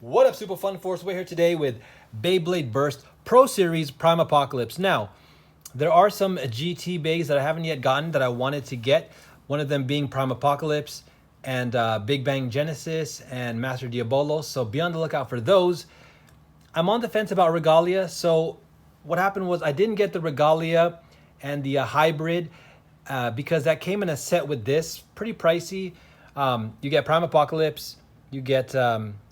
What up, Super Fun Force? We're here today with Beyblade Burst Pro Series Prime Apocalypse. Now, there are some GT bays that I haven't yet gotten that I wanted to get. One of them being Prime Apocalypse and Big Bang Genesis and Master Diabolo. So be on the lookout for those. I'm on the fence about Regalia. So what happened was I didn't get the Regalia and the hybrid because that came in a set with this. Pretty pricey. You get Prime Apocalypse. You get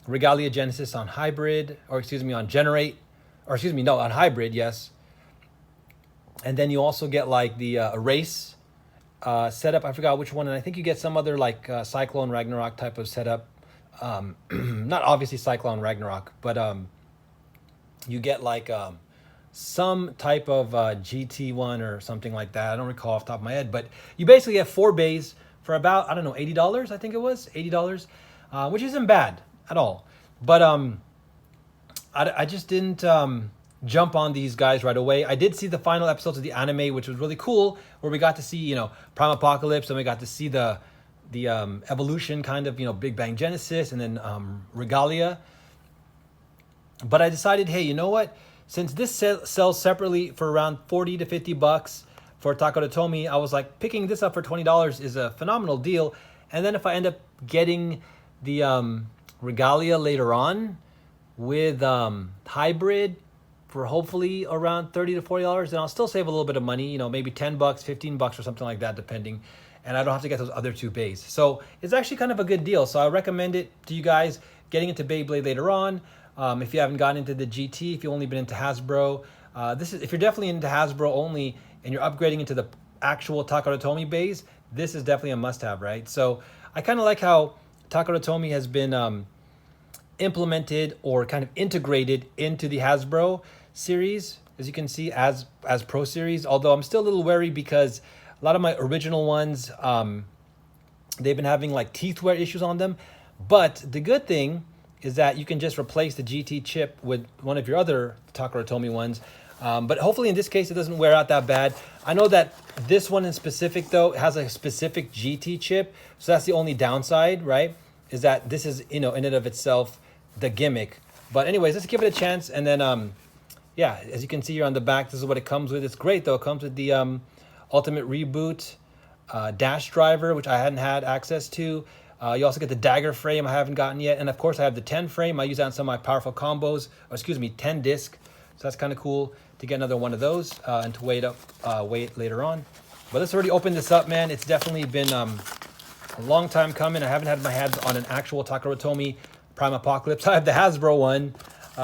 Regalia Genesis on hybrid, or excuse me, on generate, or excuse me, no, on hybrid, yes. And then you also get like the erase setup. I forgot which one, and I think you get some other like Cyclone Ragnarok type of setup. Not obviously Cyclone Ragnarok, but you get like some type of GT1 or something like that. I don't recall off the top of my head, but you basically get 4 bays for about, I don't know, $80, I think it was, $80, which isn't bad at all. But I just didn't jump on these guys right away. I did see the final episodes of the anime, which was really cool, where we got to see, Prime Apocalypse, and we got to see the evolution kind of, Big Bang Genesis, and then Regalia. But I decided, hey, you know what? Since this sells separately for around 40 to 50 bucks for Takara Tomy, I was like, picking this up for $20 is a phenomenal deal. And then if I end up getting the Regalia later on with hybrid for hopefully around $30 to $40, then I'll still save a little bit of money, maybe 10 bucks, 15 bucks or something like that, depending. And I don't have to get those other 2 bays. So it's actually kind of a good deal. So I recommend it to you guys getting into Beyblade later on. If you haven't gotten into the GT, if you've only been into Hasbro, if you're definitely into Hasbro only and you're upgrading into the actual Takara Tomy bays, this is definitely a must-have, right? So I kind of like how Takara Tomy has been implemented or kind of integrated into the Hasbro series, as you can see, as Pro Series. Although I'm still a little wary because a lot of my original ones, they've been having like teeth wear issues on them. But the good thing is that you can just replace the GT chip with one of your other Takara Tomy ones. But hopefully in this case, it doesn't wear out that bad. I know that this one in specific, though, has a specific GT chip. So that's the only downside, right? Is that this is, in and of itself, the gimmick. But anyways, let's give it a chance. And then, yeah, as you can see here on the back, this is what it comes with. It's great, though. It comes with the Ultimate Reboot dash driver, which I hadn't had access to. You also get the dagger frame I haven't gotten yet. And of course, I have the 10 frame. I use that on some of my powerful combos. Or excuse me, 10 disc. So that's kind of cool to get another one of those and to wait later on. But let's already open this up, man. It's definitely been a long time coming. I haven't had my hands on an actual Takara Tomy Prime Apocalypse. I have the Hasbro one,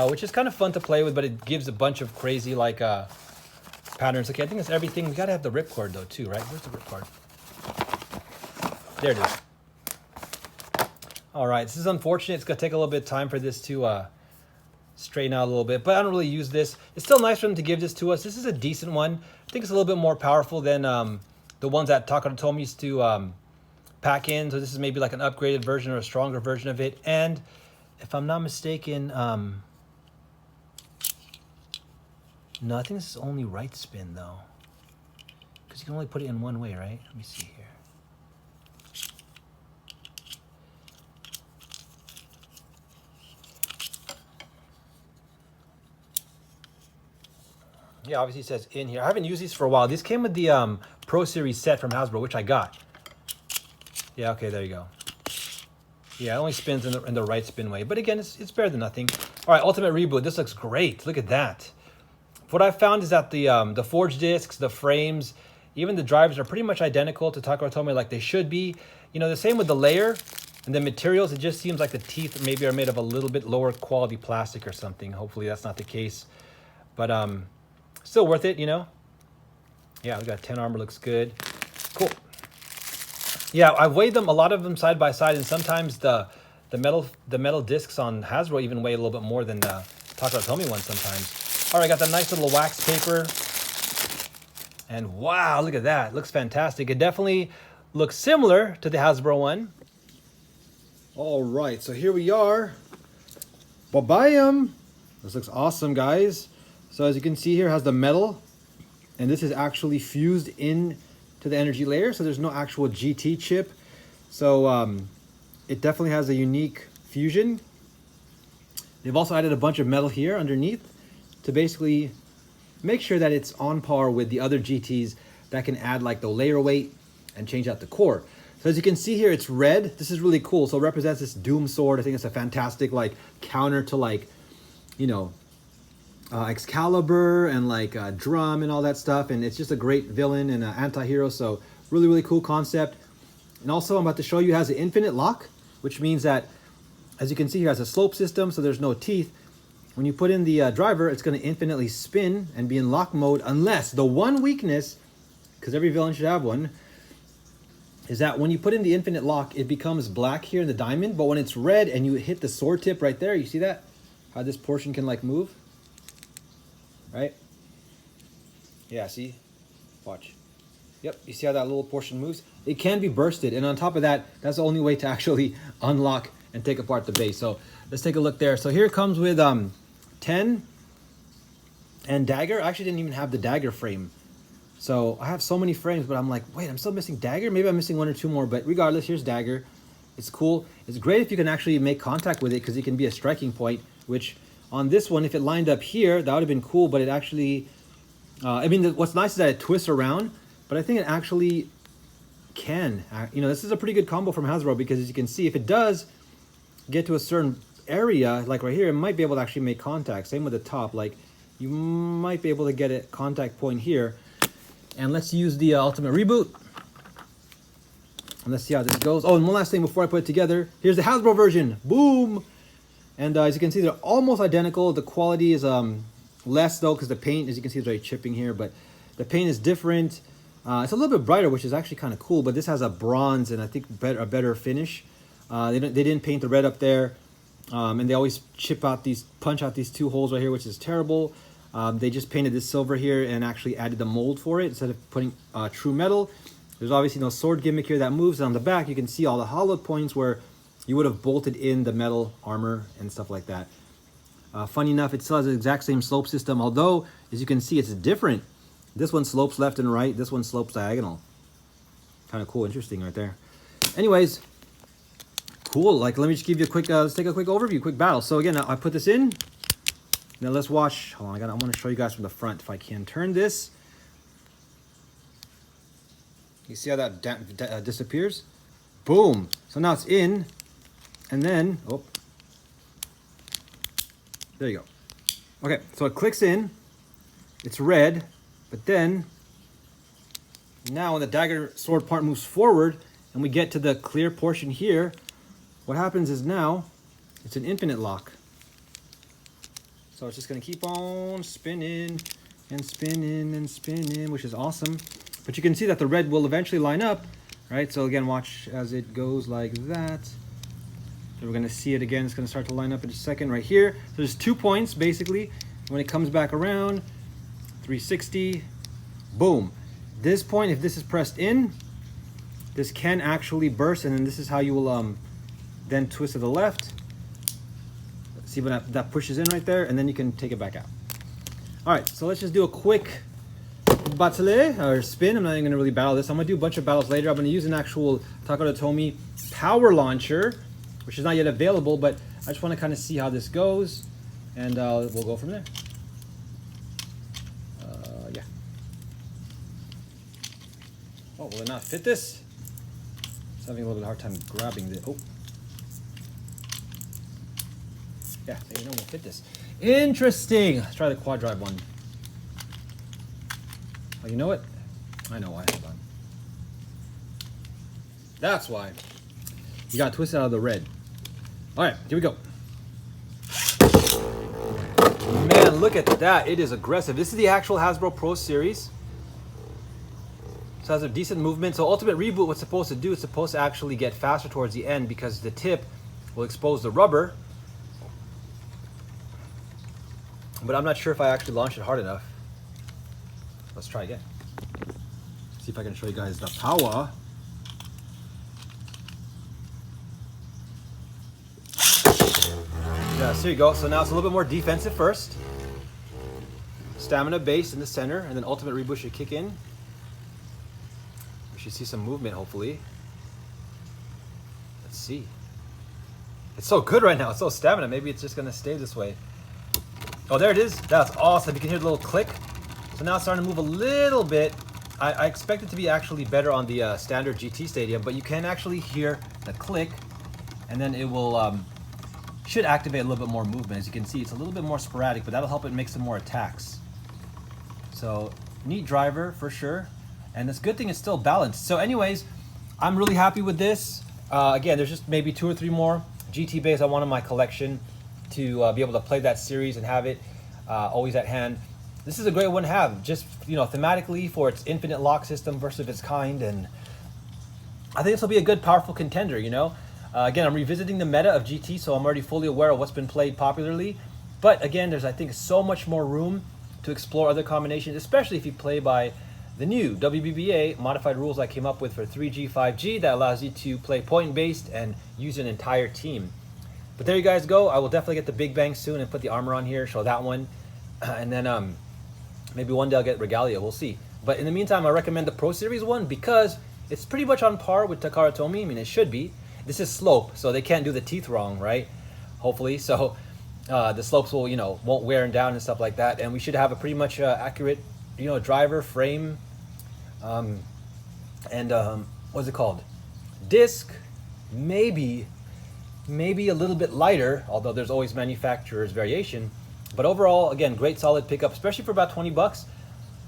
which is kind of fun to play with, but it gives a bunch of crazy like patterns. Okay, I think it's everything. We got to have the ripcord though too, right? Where's the ripcord? There it is. All right, this is unfortunate. It's going to take a little bit of time for this to straighten out a little bit, but I don't really use this. It's still nice for them to give this to us. This is a decent one. I think it's a little bit more powerful than the ones that Takara Tomy used to pack in. So this is maybe like an upgraded version or a stronger version of it. And if I'm not mistaken, no, I think this is only right spin though, because you can only put it in one way, right? Let me see here. Yeah, obviously it says in here. I haven't used these for a while. These came with the Pro Series set from Hasbro, which I got. Yeah, okay, there you go. Yeah, it only spins in the right spin way. But again, it's better than nothing. All right, Ultimate Reboot. This looks great. Look at that. What I found is that the forged discs, the frames, even the drivers are pretty much identical to Takara Tomy like they should be. The same with the layer and the materials. It just seems like the teeth maybe are made of a little bit lower quality plastic or something. Hopefully that's not the case. But still worth it, Yeah, we got 10 armor, looks good. Cool. Yeah, I weighed them, a lot of them side by side, and sometimes the metal discs on Hasbro even weigh a little bit more than the Takara Tomy one sometimes. All right, got the nice little wax paper. And wow, look at that. Looks fantastic. It definitely looks similar to the Hasbro one. All right, so here we are. Bye-bye. This looks awesome, guys. So as you can see here, it has the metal, and this is actually fused in to the energy layer, so there's no actual GT chip. So it definitely has a unique fusion. They've also added a bunch of metal here underneath to basically make sure that it's on par with the other GTs that can add like the layer weight and change out the core. So as you can see here, it's red. This is really cool. So it represents this Doom sword. I think it's a fantastic like counter to like, you know, Excalibur and like Drum and all that stuff. And it's just a great villain and an anti-hero. So really, really cool concept. And also I'm about to show you it has an infinite lock, which means that, as you can see here, it has a slope system, so there's no teeth. When you put in the driver, it's going to infinitely spin and be in lock mode, unless the one weakness, because every villain should have one, is that when you put in the infinite lock, it becomes black here in the diamond, but when it's red and you hit the sword tip right there, you see that? How this portion can like move? Right? Yeah, see? Watch. Yep, you see how that little portion moves? It can be bursted, and on top of that, that's the only way to actually unlock and take apart the base. So let's take a look there. So here it comes with 10 and dagger. I actually didn't even have the dagger frame. So I have so many frames, but I'm like, wait, I'm still missing dagger? Maybe I'm missing one or two more, but regardless, here's dagger. It's cool. It's great if you can actually make contact with it, because it can be a striking point, which on this one, if it lined up here, that would have been cool, but it actually, I mean, what's nice is that it twists around, but I think it actually can. You know, this is a pretty good combo from Hasbro, because as you can see, if it does get to a certain area, like right here, it might be able to actually make contact. Same with the top, like you might be able to get a contact point here. And let's use the ultimate reboot. And let's see how this goes. Oh, and one last thing before I put it together. Here's the Hasbro version. Boom! And as you can see, they're almost identical. The quality is less though, because the paint, as you can see, is very chipping here, but the paint is different. It's a little bit brighter, which is actually kind of cool, but this has a bronze and I think a better finish. They didn't paint the red up there, and they always punch out these two holes right here, which is terrible. They just painted this silver here and actually added the mold for it instead of putting true metal. There's obviously no sword gimmick here that moves. And on the back, you can see all the hollowed points where you would have bolted in the metal armor and stuff like that. Funny enough, it still has the exact same slope system, although, as you can see, it's different. This one slopes left and right. This one slopes diagonal. Kind of cool, interesting right there. Anyways, cool. Like, let me just give you a quick, let's take a quick overview, quick battle. So again, I put this in. Now let's watch. Hold on, I want to show you guys from the front if I can. Turn this. You see how that disappears? Boom. So now it's in, and then, oh, there you go. Okay, so it clicks in. It's red, but then now when the dagger sword part moves forward and we get to the clear portion here, what happens is now it's an infinite lock. So it's just going to keep on spinning and spinning and spinning, which is awesome. But you can see that the red will eventually line up, right? So again, watch as it goes like that. So we're going to see it again. It's going to start to line up in a second right here. So there's 2 points, basically. When it comes back around, 360, boom. This point, if this is pressed in, this can actually burst, and then this is how you will then twist to the left. See when that pushes in right there, and then you can take it back out. All right, so let's just do a quick battle or spin. I'm not even gonna really battle this. I'm gonna do a bunch of battles later. I'm gonna use an actual Takara Tomy power launcher, which is not yet available, but I just wanna kind of see how this goes, and we'll go from there. Yeah. Oh, will it not fit this? It's having a little bit of a hard time grabbing this. Oh. Yeah, they don't fit this. Interesting. Let's try the quad drive one. Oh, you know what? I know why. Hold on. That's why. You got to twist it out of the red. All right, here we go. Man, look at that. It is aggressive. This is the actual Hasbro Pro Series. So it has a decent movement. So Ultimate Reboot, what's supposed to do, it's supposed to actually get faster towards the end because the tip will expose the rubber. But I'm not sure if I actually launched it hard enough. Let's try again. See if I can show you guys the power. Yeah, so here you go. So now it's a little bit more defensive first. Stamina base in the center, and then Ultimate Reboot should kick in. We should see some movement, hopefully. Let's see. It's so good right now. It's so stamina. Maybe it's just going to stay this way. Oh, there it is. That's awesome. You can hear the little click. So now it's starting to move a little bit. I expect it to be actually better on the standard GT Stadium, but you can actually hear the click, and then it will should activate a little bit more movement. As you can see, it's a little bit more sporadic, but that'll help it make some more attacks. So neat driver for sure, and this good thing is still balanced. So anyways, I'm really happy with this. Again, there's just maybe 2 or 3 more GT bays I want in my collection to be able to play that series and have it always at hand. This is a great one to have, just, you know, thematically for its infinite lock system versus its kind, and I think this will be a good, powerful contender, you know. Again, I'm revisiting the meta of GT, so I'm already fully aware of what's been played popularly. But again, there's, I think, so much more room to explore other combinations, especially if you play by the new WBBA modified rules I came up with for 3G, 5G that allows you to play point-based and use an entire team. But there you guys go. I will definitely get the Big Bang soon and put the armor on here, show that one. And then maybe one day I'll get Regalia, we'll see. But in the meantime, I recommend the Pro Series one because it's pretty much on par with Takara Tomy. I mean, it should be. This is slope, so they can't do the teeth wrong, right? Hopefully. So the slopes will, you know, won't wear and down and stuff like that. And we should have a pretty much accurate, you know, driver, frame, and what's it called? Disc, maybe a little bit lighter, although there's always manufacturer's variation. But overall, again, great solid pickup, especially for about 20 bucks.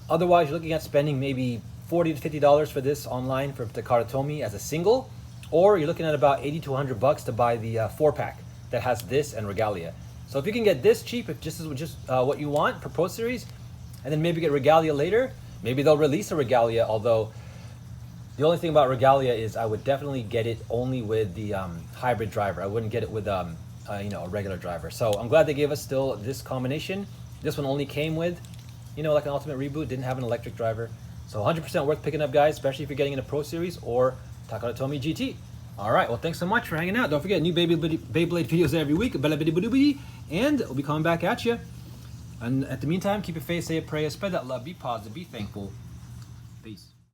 Otherwise, you're looking at spending maybe $40 to $50 for this online for Takara Tomy as a single, or you're looking at about 80 to 100 bucks to buy the 4-pack that has this and Regalia. So if you can get this cheap, if this is just what you want for Pro Series, and then maybe get Regalia later, maybe they'll release a Regalia, although the only thing about Regalia is I would definitely get it only with the hybrid driver. I wouldn't get it with you know, a regular driver. So I'm glad they gave us still this combination. This one only came with, you know, like an Ultimate Reboot, didn't have an electric driver. So 100% worth picking up, guys, especially if you're getting into Pro Series or Takara Tomy GT. All right, well, thanks so much for hanging out. Don't forget, new Beyblade videos every week, and we'll be coming back at you. And at the meantime, keep your faith, say a prayer, spread that love, be positive, be thankful. Peace.